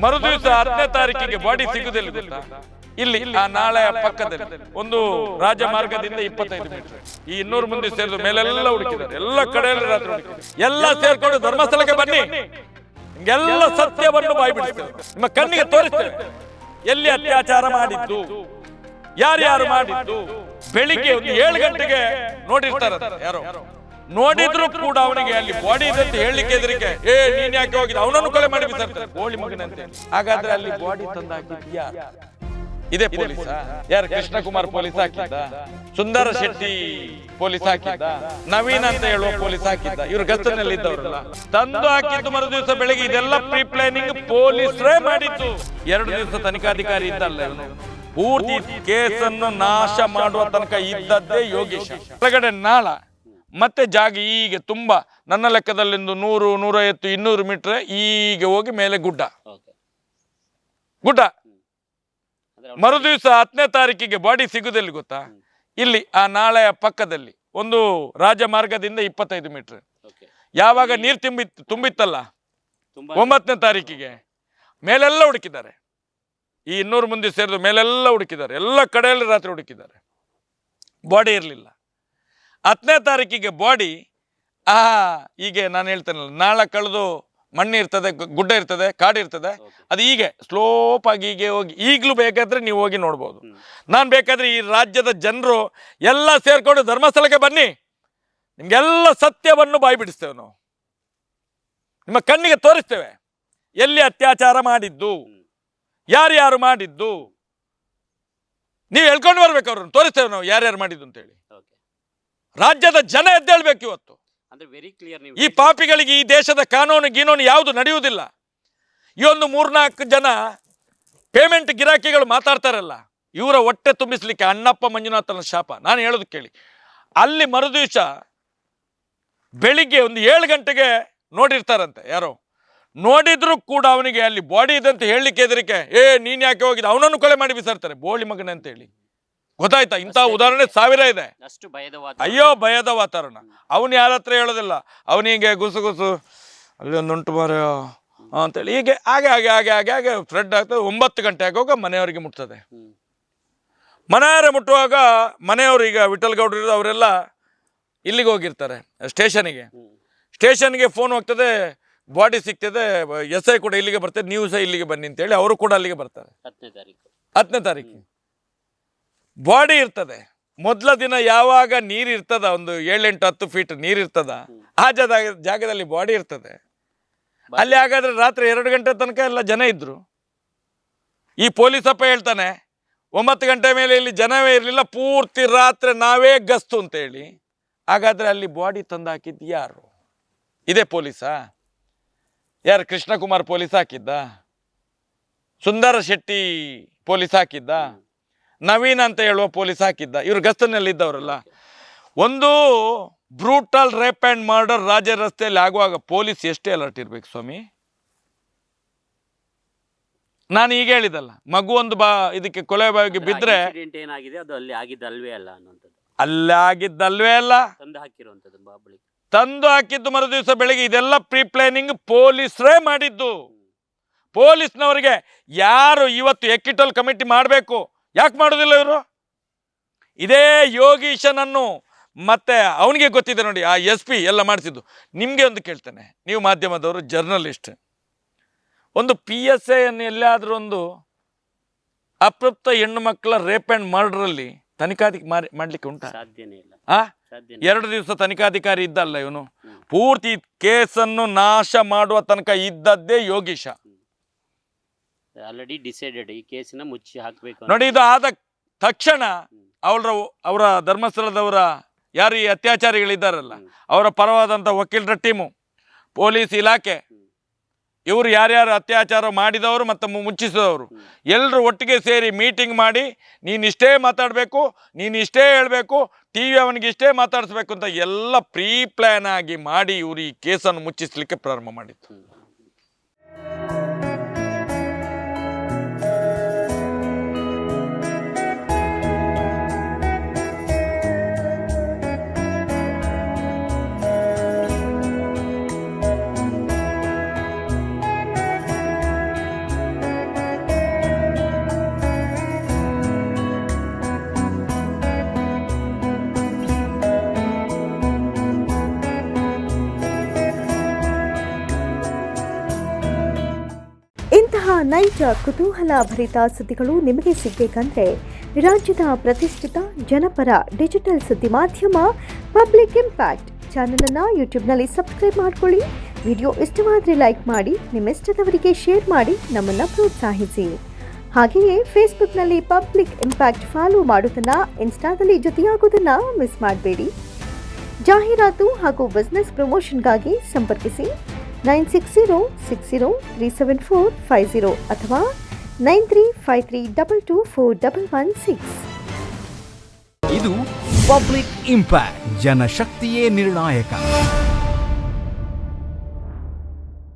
ಮರುದಿವಸ 10ನೇ ತಾರೀಕಿಗೆ ಬಾಡಿ ಸಿಗುದಿಲ್ಲ ಗೊತ್ತಾ? ಇಲ್ಲಿ ಆ ನಾಳೆಯ ಪಕ್ಕದಲ್ಲಿ ಒಂದು ರಾಜಮಾರ್ಗದಿಂದ 25 ಮೀಟರ್ ಈ 200 ಮಂದಿ ಸೇರಿದ ಮೇಲೆಲ್ಲ ಹುಡುಕಿದ್ದಾರೆ, ಎಲ್ಲ ಕಡೆಯಲ್ಲಿ ರಾತ್ರಿ ಹುಡುಕಿದ್ದಾರೆ. ಎಲ್ಲ ಸೇರ್ಕೊಂಡು ಧರ್ಮಸ್ಥಳಕ್ಕೆ ಬನ್ನಿ, ನಿಮ್ಗೆಲ್ಲ ಸತ್ಯವನ್ನು ಬಾಯ್ಬಿಡ್ತೇವೆ, ನಿಮ್ಮ ಕಣ್ಣಿಗೆ ತೋರಿಸ್ತೇವೆ ಎಲ್ಲಿ ಅತ್ಯಾಚಾರ ಮಾಡಿದ್ದು, ಯಾರ್ಯಾರು ಮಾಡಿದ್ದು. ಬೆಳಿಗ್ಗೆ ಒಂದು 7 ಗಂಟೆಗೆ ನೋಡಿರ್ತಾರೆ, ಯಾರೋ ನೋಡಿದ್ರು ಕೂಡ ಅವನಿಗೆ ಅಲ್ಲಿ ಬಾಡಿ ಇದೆ ಅಂತ ಹೇಳಲಿಕ್ಕೆ ಹೆದರಿಕೆ. ನೀನ್ ಯಾಕೆ ಹೋಗಿದ್ದ, ಅವನನ್ನು ಕೊಲೆ ಮಾಡಿ ಬಿಸಾಡ್ತಾರೆ ಗೋಳಿ ಮಗನಂತೆ. ಹಾಗಾದ್ರೆ ಅಲ್ಲಿ ಬಾಡಿ ತಂದು ಹಾಕಿದ್ದು ಯಾರು? ಇದೇ ಪೊಲೀಸ? ಯಾರು? ಕೃಷ್ಣಕುಮಾರ್ ಪೊಲೀಸ್ ಹಾಕಿದ್ದ, ಸುಂದರ ಶೆಟ್ಟಿ ಪೊಲೀಸ್ ಹಾಕಿದ್ದ, ನವೀನ್ ಅಂತ ಹೇಳುವ ಪೊಲೀಸ್ ಹಾಕಿದ್ದ, ಇವ್ರು ಗಸ್ತನಲ್ಲಿ ಇದ್ದವರಲ್ಲ. ತಂದು ಹಾಕಿದ್ದು ಮರು ದಿವಸ ಬೆಳಗ್ಗೆ. ಇದೆಲ್ಲ ಪ್ರೀ ಪ್ಲಾನಿಂಗ್ ಪೊಲೀಸರೇ ಮಾಡಿದ್ದು. 2 ದಿವಸ ತನಿಖಾಧಿಕಾರಿ ಇದ್ದಲ್ಲ ಇವನು. ಪೂರ್ತಿ ಕೇಸನ್ನು ನಾಶ ಮಾಡುವ ತನಕ ಇದ್ದದ್ದೇ ಯೋಗೇಶ. ಕೆಳಗಡೆ ನಾಳ ಮತ್ತೆ ಜಾಗ ಹೀಗೆ ತುಂಬಾ, ನನ್ನ ಲೆಕ್ಕದಲ್ಲಿಂದು 100, 150, 200 ಮೀಟರ್ ಹೀಗೆ ಹೋಗಿ ಮೇಲೆ ಗುಡ್ಡ. ಮರು ದಿವಸ 10ನೇ ತಾರೀಕಿಗೆ ಬಾಡಿ ಸಿಗುದಿಲ್ಲ ಗೊತ್ತಾ? ಇಲ್ಲಿ ಆ ನಾಳೆಯ ಪಕ್ಕದಲ್ಲಿ ಒಂದು ರಾಜಮಾರ್ಗದಿಂದ 25 ಮೀಟರ್. ಯಾವಾಗ ನೀರು ತುಂಬಿತ್ತಲ್ಲ 9ನೇ ತಾರೀಕಿಗೆ ಮೇಲೆಲ್ಲ ಹುಡುಕಿದ್ದಾರೆ, ಈ 200 ಮಂದಿ ಸೇರಿದ ಮೇಲೆಲ್ಲ ಹುಡುಕಿದ್ದಾರೆ, ಎಲ್ಲ ಕಡೆಯಲ್ಲಿ ರಾತ್ರಿ ಹುಡುಕಿದ್ದಾರೆ, ಬಾಡಿ ಇರಲಿಲ್ಲ. 10ನೇ ತಾರೀಕಿಗೆ ಬಾಡಿ ಹೀಗೆ ನಾನು ಹೇಳ್ತೇನಲ್ಲ, ನಾಳ ಕಳೆದು ಮಣ್ಣು ಇರ್ತದೆ, ಗುಡ್ಡ ಇರ್ತದೆ, ಕಾಡು ಇರ್ತದೆ, ಅದು ಹೀಗೆ ಸ್ಲೋಪ್ ಆಗಿ ಹೀಗೆ ಹೋಗಿ. ಈಗಲೂ ಬೇಕಾದ್ರೆ ನೀವು ಹೋಗಿ ನೋಡ್ಬೋದು. ನಾನು ಬೇಕಾದ್ರೆ ಈ ರಾಜ್ಯದ ಜನರು ಎಲ್ಲ ಸೇರ್ಕೊಂಡು ಧರ್ಮಸ್ಥಳಕ್ಕೆ ಬನ್ನಿ, ನಿಮ್ಗೆಲ್ಲ ಸತ್ಯವನ್ನು ಬಾಯ್ಬಿಡಿಸ್ತೇವೆ ನಾವು, ನಿಮ್ಮ ಕಣ್ಣಿಗೆ ತೋರಿಸ್ತೇವೆ ಎಲ್ಲಿ ಅತ್ಯಾಚಾರ ಮಾಡಿದ್ದು, ಯಾರ್ಯಾರು ಮಾಡಿದ್ದು. ನೀವು ಹೇಳ್ಕೊಂಡು ಬರ್ಬೇಕು, ಅವ್ರನ್ನ ತೋರಿಸ್ತೇವೆ ನಾವು ಯಾರ್ಯಾರು ಮಾಡಿದ್ದು ಅಂತೇಳಿ. ರಾಜ್ಯದ ಜನ ಎದ್ದೇಳ್ಬೇಕು ಇವತ್ತು. ಈ ಪಾಪಿಗಳಿಗೆ ಈ ದೇಶದ ಕಾನೂನು ಗೀನೂನು ಯಾವುದು ನಡೆಯುವುದಿಲ್ಲ. ಈ ಒಂದು 3-4 ಜನ ಪೇಮೆಂಟ್ ಗಿರಾಕಿಗಳು ಮಾತಾಡ್ತಾರಲ್ಲ, ಇವರ ಹೊಟ್ಟೆ ತುಂಬಿಸ್ಲಿಕ್ಕೆ ಅಣ್ಣಪ್ಪ ಮಂಜುನಾಥನ ಶಾಪ. ನಾನು ಹೇಳೋದು ಕೇಳಿ, ಅಲ್ಲಿ ಮರುದಿವಸ ಬೆಳಿಗ್ಗೆ ಒಂದು 7 ಗಂಟೆಗೆ ನೋಡಿರ್ತಾರಂತೆ, ಯಾರೋ ನೋಡಿದ್ರು ಕೂಡ ಅವನಿಗೆ ಅಲ್ಲಿ ಬಾಡಿ ಇದೆ ಅಂತ ಹೇಳಲಿಕ್ಕೆ ಹೆದರಿಕೆ. ನೀನ್ ಯಾಕೆ ಹೋಗಿದ್ದ, ಅವನನ್ನು ಕೊಲೆ ಮಾಡಿ ಬಿಸಾಡ್ತಾರೆ ಬೋಳಿ ಮಗನ ಅಂತ ಹೇಳಿ. ಗೊತ್ತಾಯ್ತಾ? ಇಂತಹ ಉದಾಹರಣೆ 1000 ಇದೆ. ಅಯ್ಯೋ ಭಯದ ವಾತಾವರಣ. ಅವನು ಯಾರ ಹತ್ರ ಹೇಳೋದಿಲ್ಲ, ಅವನಿಗೆ ಗುಸು ಅಲ್ಲಿ ಒಂದು ಉಂಟು ಮಾರ ಅಂತೇಳಿ ಹೀಗೆ ಹಾಗೆ ಹಾಗೆ ಹಾಗೆ ಹಾಗೆ ಹಾಗೆ ಫ್ರೆಡ್ ಆಗ್ತದೆ. 9 ಗಂಟೆ ಆಗುವಾಗ ಮನೆಯವರಿಗೆ ಮುಟ್ತದೆ. ಮನೆಯವರೇ ಮುಟ್ಟುವಾಗ ಮನೆಯವರು, ಈಗ ವಿಠಲ್ ಗೌಡ್ರು ಅವರೆಲ್ಲ ಇಲ್ಲಿಗೆ ಹೋಗಿರ್ತಾರೆ ಸ್ಟೇಷನ್ಗೆ ಫೋನ್ ಹೋಗ್ತದೆ, ಬಾಡಿ ಸಿಗ್ತದೆ, SI ಕೂಡ ಇಲ್ಲಿಗೆ ಬರ್ತದೆ, ನೀವು ಸಹ ಇಲ್ಲಿಗೆ ಬನ್ನಿ ಅಂತೇಳಿ ಅವರು ಕೂಡ ಅಲ್ಲಿಗೆ ಬರ್ತಾರೆ. 10ನೇ ತಾರೀಕು ಬಾಡಿ ಇರ್ತದೆ. ಮೊದಲ ದಿನ ಯಾವಾಗ ನೀರು ಇರ್ತದ, ಒಂದು 7-8-10 ಫೀಟ್ ನೀರು ಇರ್ತದ, ಆ ಜಾಗದಲ್ಲಿ ಬಾಡಿ ಇರ್ತದೆ. ಅಲ್ಲಿ ಹಾಗಾದ್ರೆ ರಾತ್ರಿ 2 ಗಂಟೆ ತನಕ ಎಲ್ಲ ಜನ ಇದ್ರು. ಈ ಪೊಲೀಸಪ್ಪ ಹೇಳ್ತಾನೆ 9 ಗಂಟೆ ಮೇಲೆ ಇಲ್ಲಿ ಜನವೇ ಇರಲಿಲ್ಲ, ಪೂರ್ತಿ ರಾತ್ರಿ ನಾವೇ ಗಸ್ತು ಅಂತ ಹೇಳಿ. ಹಾಗಾದ್ರೆ ಅಲ್ಲಿ ಬಾಡಿ ತಂದು ಹಾಕಿದ್ದು ಯಾರು? ಇದೇ ಪೊಲೀಸಾ? ಯಾರು? ಕೃಷ್ಣಕುಮಾರ್ ಪೊಲೀಸ್ ಹಾಕಿದ್ದ, ಸುಂದರ ಶೆಟ್ಟಿ ಪೊಲೀಸ್ ಹಾಕಿದ್ದ, ನವೀನ್ ಅಂತ ಹೇಳುವ ಪೊಲೀಸ್ ಹಾಕಿದ್ದ, ಇವರು ಗಸ್ತನಲ್ಲಿ ಇದ್ದವರಲ್ಲ. ಒಂದು ಬ್ರೂಟಲ್ ರೇಪ್ ಆ್ಯಂಡ್ ಮರ್ಡರ್ ರಾಜ್ಯ ರಸ್ತೆಯಲ್ಲಿ ಆಗುವಾಗ ಪೊಲೀಸ್ ಎಷ್ಟೇ ಅಲರ್ಟ್ ಇರ್ಬೇಕು ಸ್ವಾಮಿ. ನಾನು ಈಗ ಹೇಳಿದಲ್ಲ, ಮಗು ಒಂದು ಇದಕ್ಕೆ ಕೊಲೆ ಬಾವಿಗೆ ಬಿದ್ರೆ ಏನಾಗಿದೆ ಅದು ಅಲ್ಲಿ ಆಗಿದ್ದಲ್ವೇ ಅಲ್ಲ ಅನ್ನೋಂಥದ್ದು. ಅಲ್ಲೇ ಆಗಿದ್ದಲ್ವೇ ಅಲ್ಲ, ತಂದು ಹಾಕಿದ್ದು ಮರು ದಿವಸ ಬೆಳಿಗ್ಗೆ. ಇದೆಲ್ಲ ಪ್ರೀ ಪ್ಲಾನಿಂಗ್ ಪೊಲೀಸರೇ ಮಾಡಿದ್ದು. ಪೊಲೀಸ್ನವರಿಗೆ ಯಾರು ಇವತ್ತು ಎಕ್ಕಿಟಲ್ ಕಮಿಟಿ ಮಾಡಬೇಕು, ಯಾಕೆ ಮಾಡೋದಿಲ್ಲ ಇವರು? ಇದೇ ಯೋಗೀಶನನ್ನು ಮತ್ತೆ ಅವನಿಗೆ ಗೊತ್ತಿದೆ ನೋಡಿ, ಆ SP ಎಲ್ಲ ಮಾಡಿಸಿದ್ದು. ನಿಮಗೆ ಒಂದು ಕೇಳ್ತೇನೆ, ನೀವು ಮಾಧ್ಯಮದವರು, ಜರ್ನಲಿಸ್ಟ್, ಒಂದು PSI ಅನ್ನು ಎಲ್ಲಾದರೂ ಒಂದು ಅಪ್ರಾಪ್ತ ಹೆಣ್ಣು ಮಕ್ಕಳ ರೇಪ್ ಆ್ಯಂಡ್ ಮರ್ಡರಲ್ಲಿ ತನಿಖಾಧಿಕಾರಿ ಮಾಡ್ಲಿಕ್ಕೆ ಉಂಟಾ? ಸಾಧ್ಯನೇ ಇಲ್ಲ. 2 ದಿವಸ ತನಿಖಾಧಿಕಾರಿ ಇದ್ದಲ್ಲ ಇವನು. ಪೂರ್ತಿ ಕೇಸನ್ನು ನಾಶ ಮಾಡುವ ತನಕ ಇದ್ದದ್ದೇ ಯೋಗೀಶ. ಆಲ್ರೆಡಿ ಡಿಸೈಡೆಡ್, ಈ ಕೇಸನ್ನ ಮುಚ್ಚಿ ಹಾಕಬೇಕು ನೋಡಿ. ಇದು ಆದ ತಕ್ಷಣ ಅವರ ಧರ್ಮಸ್ಥಳದವರ ಯಾರು ಈ ಅತ್ಯಾಚಾರಿಗಳಿದ್ದಾರಲ್ಲ, ಅವರ ಪರವಾದಂಥ ವಕೀಲರ ಟೀಮು, ಪೊಲೀಸ್ ಇಲಾಖೆ, ಇವರು ಯಾರ್ಯಾರು ಅತ್ಯಾಚಾರ ಮಾಡಿದವರು ಮತ್ತು ಮುಚ್ಚಿಸಿದವರು ಎಲ್ಲರೂ ಒಟ್ಟಿಗೆ ಸೇರಿ ಮೀಟಿಂಗ್ ಮಾಡಿ, ನೀನಿಷ್ಟೇ ಮಾತಾಡಬೇಕು, ನೀನಿಷ್ಟೇ ಹೇಳಬೇಕು, TV ಅವನಿಗೆ ಇಷ್ಟೇ ಮಾತಾಡಿಸ್ಬೇಕು ಅಂತ ಎಲ್ಲ ಪ್ರೀ ಪ್ಲ್ಯಾನ್ ಆಗಿ ಮಾಡಿ ಇವರು ಈ ಕೇಸನ್ನು ಮುಚ್ಚಿಸಲಿಕ್ಕೆ ಪ್ರಾರಂಭ ಮಾಡಿತ್ತು. ನೈಜ ಕುತೂಹಲ ಭರಿತ ಸುದ್ದಿಗಳು ನಿಮಗೆ ಸಿಗಬೇಕಂದ್ರೆ ರಾಜ್ಯದ ಪ್ರತಿಷ್ಠಿತ ಜನಪರ ಡಿಜಿಟಲ್ ಸುದ್ದಿ ಮಾಧ್ಯಮ ಪಬ್ಲಿಕ್ ಇಂಪ್ಯಾಕ್ಟ್ ಚಾನಲನ್ನು ಯೂಟ್ಯೂಬ್ನಲ್ಲಿ ಸಬ್ಸ್ಕ್ರೈಬ್ ಮಾಡ್ಕೊಳ್ಳಿ. ವಿಡಿಯೋ ಇಷ್ಟವಾದರೆ ಲೈಕ್ ಮಾಡಿ, ನಿಮ್ಮಿಷ್ಟದವರಿಗೆ ಶೇರ್ ಮಾಡಿ ನಮ್ಮನ್ನು ಪ್ರೋತ್ಸಾಹಿಸಿ. ಹಾಗೆಯೇ ಫೇಸ್ಬುಕ್ನಲ್ಲಿ ಪಬ್ಲಿಕ್ ಇಂಪ್ಯಾಕ್ಟ್ ಫಾಲೋ ಮಾಡೋದನ್ನು, ಇನ್ಸ್ಟಾದಲ್ಲಿ ಜೊತೆಯಾಗೋದನ್ನು ಮಿಸ್ ಮಾಡಬೇಡಿ. ಜಾಹೀರಾತು ಹಾಗೂ ಬಿಸ್ನೆಸ್ ಪ್ರಮೋಷನ್ಗಾಗಿ ಸಂಪರ್ಕಿಸಿ 9606037450 ಅಥವಾ 9353224116. ಇದು ಪಬ್ಲಿಕ್ ಇಂಪ್ಯಾಕ್ಟ್, ಜನಶಕ್ತಿಯೇ ನಿರ್ಣಾಯಕ.